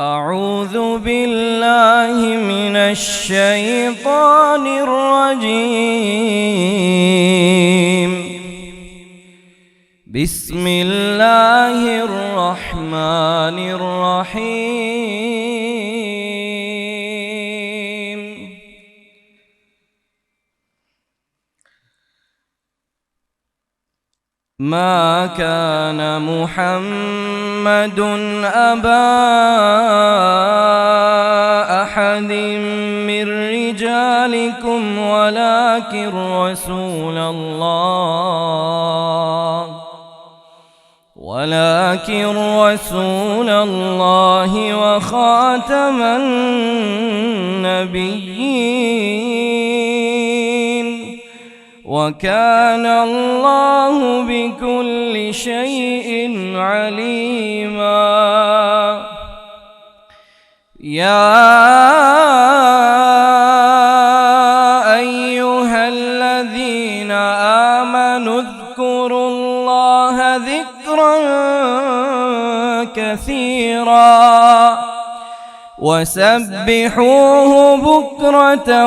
أعوذ بالله من الشيطان الرجيم. بسم الله الرحمن الرحيم. ما كان محمد أبا أحد من رجالكم ولكن رسول الله وخاتم النبيين، وكان الله بكل شيء عليما. يا أيها الذين آمنوا اذكروا الله ذكرا كثيرا وسبحوه بكرة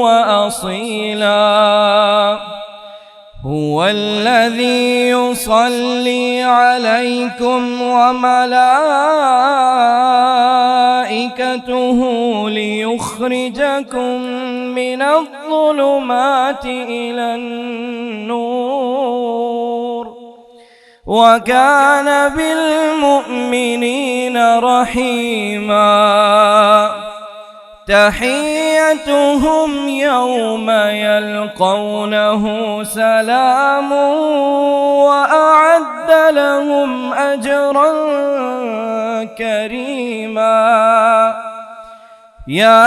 وأصيلا. هو الذي يصلي عليكم وملائكته ليخرجكم من الظلمات إلى النور، وكان بالمؤمنين رحيما. تحيتهم يوم يلقونه سلام، وأعد لهم أجرا كريما. يا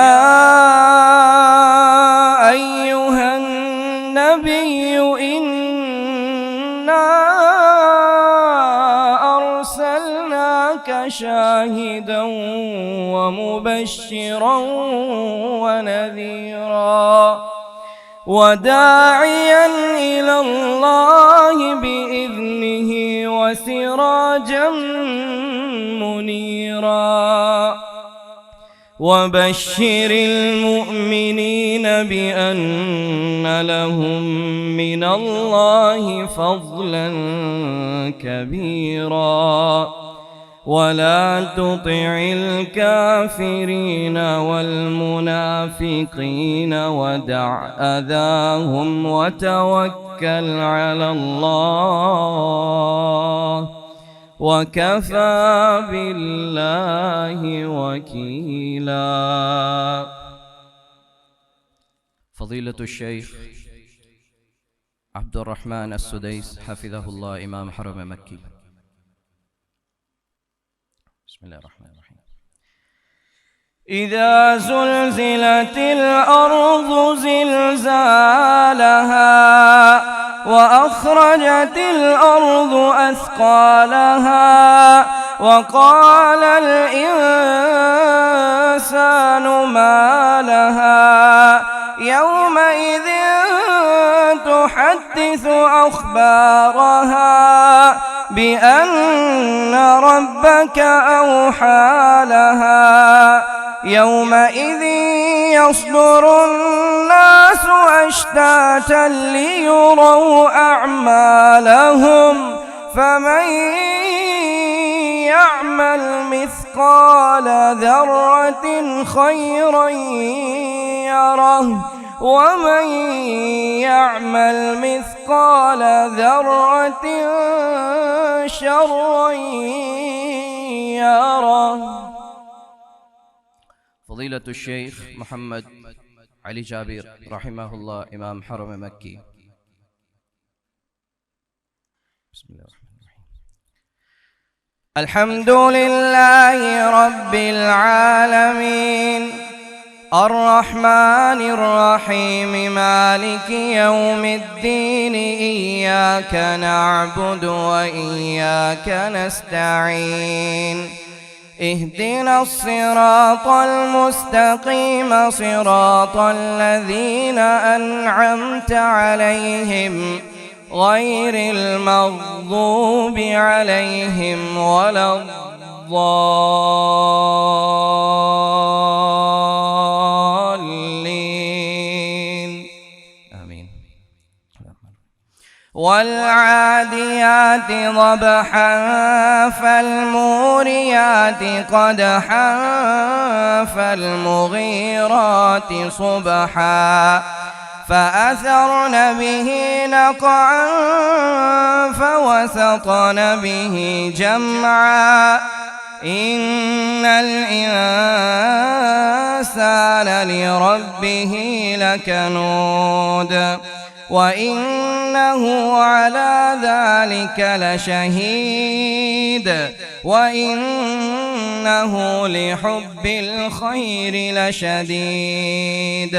أيها النبي إنا أرسلناك شاهدا ومبشرا ونذيرا وداعيا إلى الله بإذنه وسراجا منيرا. وبشر المؤمنين بأن لهم من الله فضلا كبيرا. ولا تطع الكافرين والمنافقين ودع أذاهم وتوكل على الله، وكفى بالله وكيلا. فضيلة الشيخ عبد الرحمن السديس حفظه الله، إمام حرم مكي. بسم الله الرحمن الرحيم. إذا زلزلت الأرض زلزالها وأخرجت الأرض أثقالها وقال الإنسان ما لها يومئذ تحدث أخبارها بأن ربك أوحى لها. يومئذ يصدر الناس أشتاتا ليروا أعمالهم، فمن يعمل مثقال ذرة خيرا يره، ومن يعمل مثقال ذرة شرا يره. فضيلة الشيخ محمد علي جابر رحمه الله، إمام حرم مكي. بسم الله الرحمن الرحيم. الحمد لله رب العالمين الرحمن الرحيم مالك يوم الدين. إياك نعبد وإياك نستعين. اهدنا الصراط المستقيم صراط الذين أنعمت عليهم غير المغضوب عليهم ولا الضالين. الضالين آمين. والعاديات ضبحا فالموريات قدحا فالمغيرات صبحا فأثرن به نقعا فوسطن به جمعا إن الإنسان لربه لكنود وإنه على ذلك لشهيد وإنه لحب الخير لشديد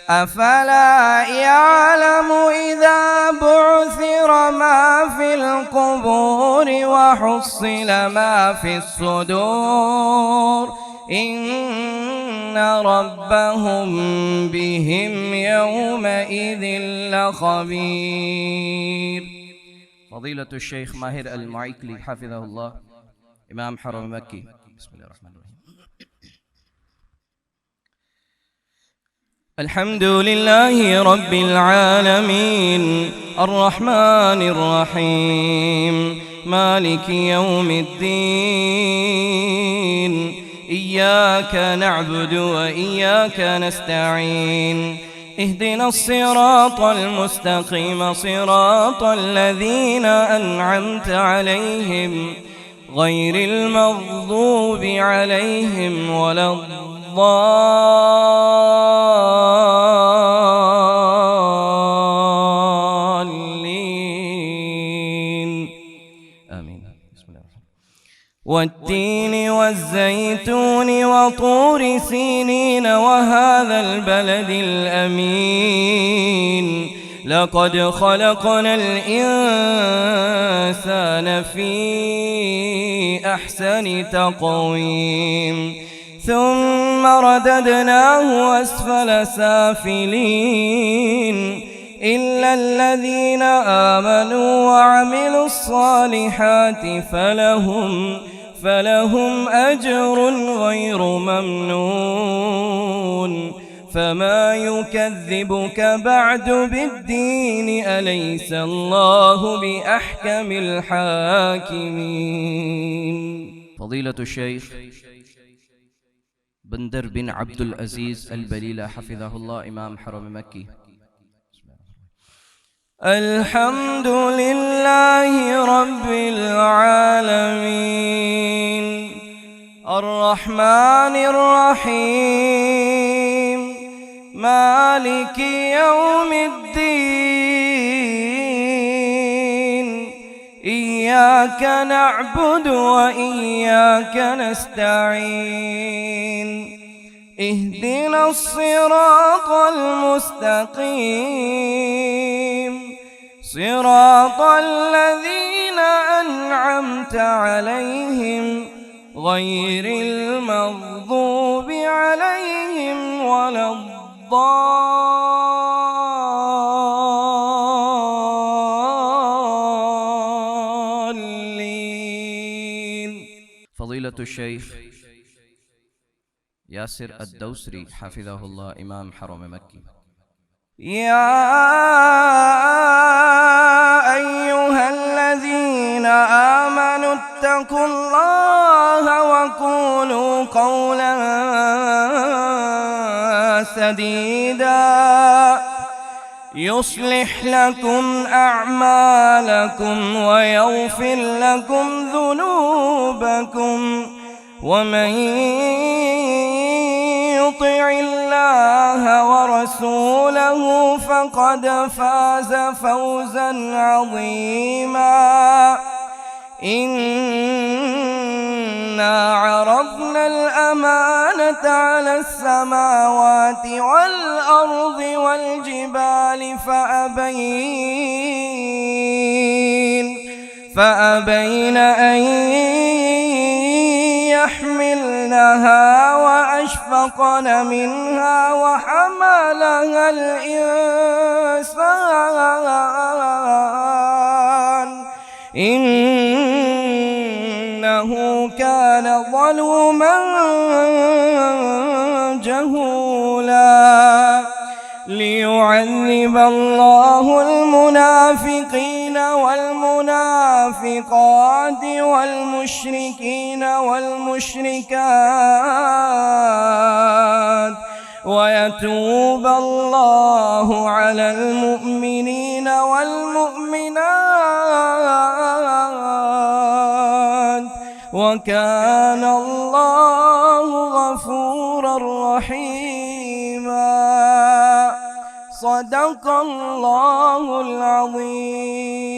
أفلا يعلم إذا بعثر ما في القبور وحصل ما في الصدور إن ربهم بهم يومئذ لخبير. فضيلة الشيخ ماهر المعيكلي حفظه الله إمام حرم مكي. بسم الله الرحمن الرحيم. الحمد لله رب العالمين الرحمن الرحيم مالك يوم الدين إياك نعبد وإياك نستعين اهدنا الصراط المستقيم صراط الذين أنعمت عليهم غير المغضوب عليهم ولا الضالين آمين. بسم الله. والتين والزيتون وطور سينين وهذا البلد الأمين لقد خلقنا الإنسان في أحسن تقويم ثم رددناه أسفل سافلين إلا الذين آمنوا وعملوا الصالحات فلهم أجر غير ممنون فما يكذبك بعد بالدين أليس الله بأحكم الحاكمين. فضيلة الشيخ بندر بن عبد العزيز البليلة حفظه الله إمام حرم مكي. الحمد لله رب العالمين الرحمن الرحيم مالك يوم الدين إياك نعبد وإياك نستعين اهدنا الصراط المستقيم صراط الذين أنعمت عليهم غير المغضوب عليهم ولا الضالين. فضيلة الشيخ ياسر الدوسري حفظه الله إمام حرم مكي. يا أيها الذين آمنوا اتقوا الله وقولوا قولا سديدا يصلح لكم أعمالكم ويغفر لكم ذنوبكم ومن يطع الله ورسوله فقد فاز فوزا عظيما. إنا عرضنا الأمانة على السماوات والأرض والجبال فأبين أن يحملنها وأشفقن منها وحملها الإنسان إنه كان ظلوما جهولا ليعذب الله المنافقين والمنافقات والمشركين والمشركات ويتوب الله على المؤمنين والمؤمنات وكان الله غفورا رحيما. صدق الله العظيم.